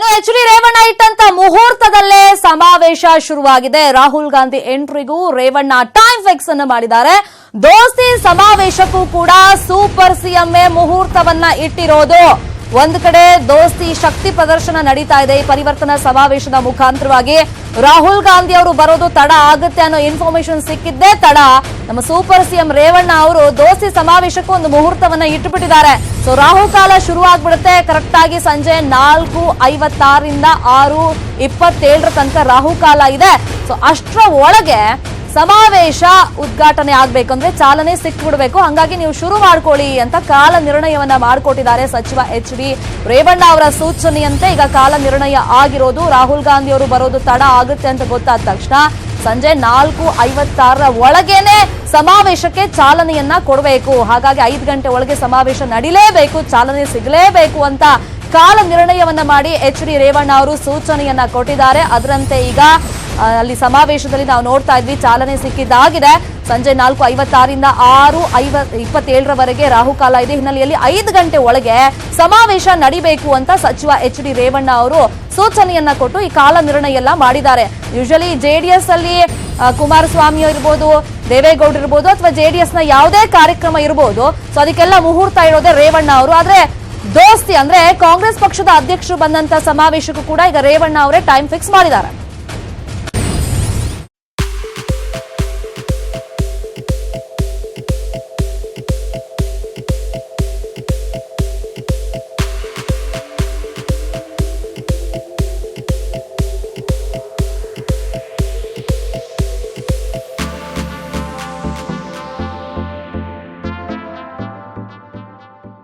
ಇನ್ನು ಎಚ್.ಡಿ. ರೇವಣ್ಣ ಇಟ್ಟಂತ ಮುಹೂರ್ತದಲ್ಲೇ ಸಮಾವೇಶ ಶುರುವಾಗಿದೆ. ರಾಹುಲ್ ಗಾಂಧಿ ಎಂಟ್ರಿಗೂ ರೇವಣ್ಣ ಟೈಮ್ ಫಿಕ್ಸ್ ಅನ್ನು ಮಾಡಿದ್ದಾರೆ. ದೋಸ್ತಿ ಸಮಾವೇಶಕ್ಕೂ ಕೂಡ ಸೂಪರ್ ಸಿಎಂಎ ಮುಹೂರ್ತವನ್ನ ಇಟ್ಟಿರೋದು. ಒಂದು ಕಡೆ ದೋಸ್ತಿ ಶಕ್ತಿ ಪ್ರದರ್ಶನ ನಡೀತಾ ಇದೆ. ಈ ಪರಿವರ್ತನಾ ಸಮಾವೇಶದ ಮುಖಾಂತರವಾಗಿ ರಾಹುಲ್ ಗಾಂಧಿ ಅವರು ಬರೋದು ತಡ ಆಗುತ್ತೆ ಅನ್ನೋ ಇನ್ಫಾರ್ಮೇಶನ್ ಸಿಕ್ಕಿದ್ದೇ ತಡ. ನಮ್ಮ ಸೂಪರ್ ಸಿಎಂ ರೇವಣ್ಣ ಅವರು ದೋಸ್ತಿ ಸಮಾವೇಶಕ್ಕೂ ಒಂದು ಮುಹೂರ್ತವನ್ನ ಇಟ್ಟುಬಿಟ್ಟಿದ್ದಾರೆ. ಸೊ ರಾಹುಕಾಲ ಶುರು ಆಗ್ಬಿಡುತ್ತೆ ಕರೆಕ್ಟ್ ಆಗಿ ಸಂಜೆ 4:56ರಿಂದ 6:27 ತನಕ ರಾಹುಕಾಲ ಇದೆ. ಸೊ ಅಷ್ಟರ ಒಳಗೆ ಸಮಾವೇಶ ಉದ್ಘಾಟನೆ ಆಗ್ಬೇಕಂದ್ರೆ ಚಾಲನೆ ಸಿಕ್ಬಿಡ್ಬೇಕು. ಹಂಗಾಗಿ ನೀವು ಶುರು ಮಾಡ್ಕೊಳ್ಳಿ ಅಂತ ಕಾಲ ನಿರ್ಣಯವನ್ನ ಮಾಡಿಕೊಟ್ಟಿದ್ದಾರೆ ಸಚಿವ ಎಚ್.ಡಿ. ರೇವಣ್ಣ ಅವರ ಸೂಚನೆಯಂತೆ ಈಗ ಕಾಲ ನಿರ್ಣಯ ಆಗಿರೋದು. ರಾಹುಲ್ ಗಾಂಧಿ ಅವರು ಬರೋದು ತಡ ಆಗುತ್ತೆ ಅಂತ ಗೊತ್ತಾದ ತಕ್ಷಣ ಸಂಜೆ 4:56ರ ಒಳಗೇನೆ ಸಮಾವೇಶಕ್ಕೆ ಚಾಲನೆಯನ್ನ ಕೊಡಬೇಕು. ಹಾಗಾಗಿ 5 ಗಂಟೆ ಒಳಗೆ ಸಮಾವೇಶ ನಡೀಲೇಬೇಕು, ಚಾಲನೆ ಸಿಗಲೇಬೇಕು ಅಂತ ಕಾಲ ನಿರ್ಣಯವನ್ನ ಮಾಡಿ ಎಚ್.ಡಿ. ರೇವಣ್ಣ ಅವರು ಸೂಚನೆಯನ್ನ ಕೊಟ್ಟಿದ್ದಾರೆ. ಅದರಂತೆ ಈಗ ಅಲ್ಲಿ ಸಮಾವೇಶದಲ್ಲಿ ನಾವು ನೋಡ್ತಾ ಇದ್ವಿ, ಚಾಲನೆ ಸಿಕ್ಕಿದ್ದಾಗಿದೆ. ಸಂಜೆ 4:56ರಿಂದ 6:27ರವರೆಗೆ ರಾಹುಕಾಲ ಇದೆ. ಹಿನ್ನೆಲೆಯಲ್ಲಿ 5 ಗಂಟೆ ಒಳಗೆ ಸಮಾವೇಶ ನಡಿಬೇಕು ಅಂತ ಸಚಿವ ಎಚ್.ಡಿ. ರೇವಣ್ಣ ಅವರು ಸೂಚನೆಯನ್ನ ಕೊಟ್ಟು ಈ ಕಾಲ ನಿರ್ಣಯ ಎಲ್ಲ ಮಾಡಿದ್ದಾರೆ. ಯೂಶಲಿ ಜೆಡಿಎಸ್ ಅಲ್ಲಿ ಕುಮಾರಸ್ವಾಮಿ ಇರ್ಬೋದು, ದೇವೇಗೌಡರು ಇರ್ಬೋದು, ಅಥವಾ ಜೆಡಿಎಸ್ ನ ಯಾವುದೇ ಕಾರ್ಯಕ್ರಮ ಇರ್ಬೋದು, ಸೊ ಅದಕ್ಕೆಲ್ಲ ಮುಹೂರ್ತ ಇರೋದೇ ರೇವಣ್ಣ ಅವರು. ಆದ್ರೆ ದೋಸ್ತಿ ಅಂದ್ರೆ ಕಾಂಗ್ರೆಸ್ ಪಕ್ಷದ ಅಧ್ಯಕ್ಷರು ಬಂದಂತ ಸಮಾವೇಶಕ್ಕೂ ಕೂಡ ಈಗ ರೇವಣ್ಣ ಅವರೇ ಟೈಮ್ ಫಿಕ್ಸ್ ಮಾಡಿದ್ದಾರೆ.